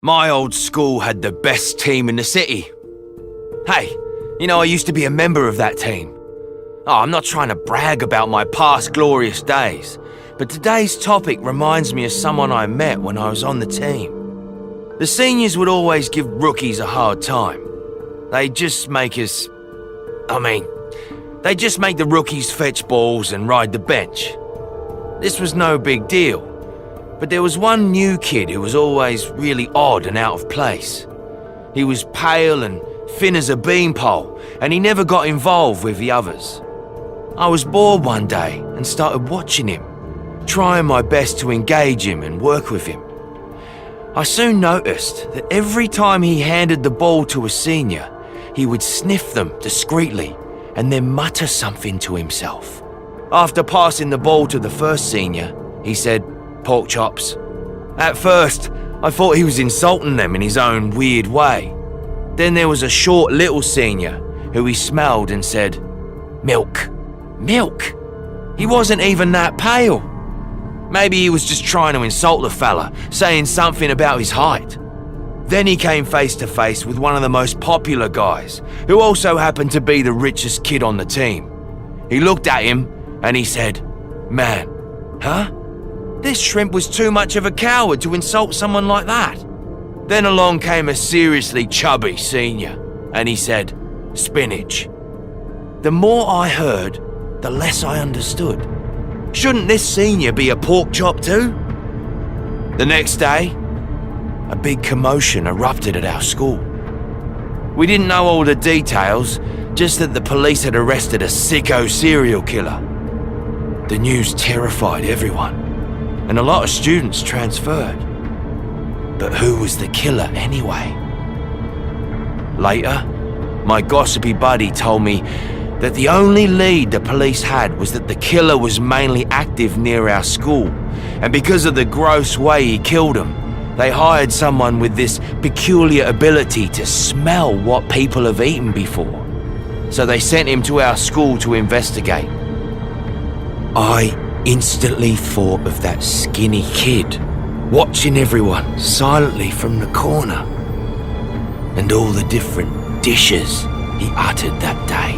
My old school had the best team in the city. Hey, I used to be a member of that team. Oh, I'm not trying to brag about my past glorious days, but today's topic reminds me of someone I met when I was on the team. The seniors would always give rookies a hard time. They'd just make the rookies fetch balls and ride the bench. This was no big deal, but there was one new kid who was always really odd and out of place. He was pale and thin as a beanpole, and he never got involved with the others. I was bored one day and started watching him, trying my best to engage him and work with him. I soon noticed that every time he handed the ball to a senior, he would sniff them discreetly and then mutter something to himself. After passing the ball to the first senior, he said, "Pork chops." At first, I thought he was insulting them in his own weird way. Then there was a short little senior who he smelled and said, "Milk. Milk." He wasn't even that pale. Maybe he was just trying to insult the fella, saying something about his height. Then he came face to face with one of the most popular guys, who also happened to be the richest kid on the team. He looked at him and he said, "Man, huh? This shrimp was too much of a coward to insult someone like that." Then along came a seriously chubby senior, and he said, "Spinach." The more I heard, the less I understood. Shouldn't this senior be a pork chop too? The next day, a big commotion erupted at our school. We didn't know all the details, just that the police had arrested a sicko serial killer. The news terrified everyone, and a lot of students transferred. But who was the killer anyway? Later, my gossipy buddy told me that the only lead the police had was that the killer was mainly active near our school, and because of the gross way he killed him, they hired someone with this peculiar ability to smell what people have eaten before. So they sent him to our school to investigate. I instantly thought of that skinny kid, watching everyone silently from the corner, and all the different dishes he uttered that day.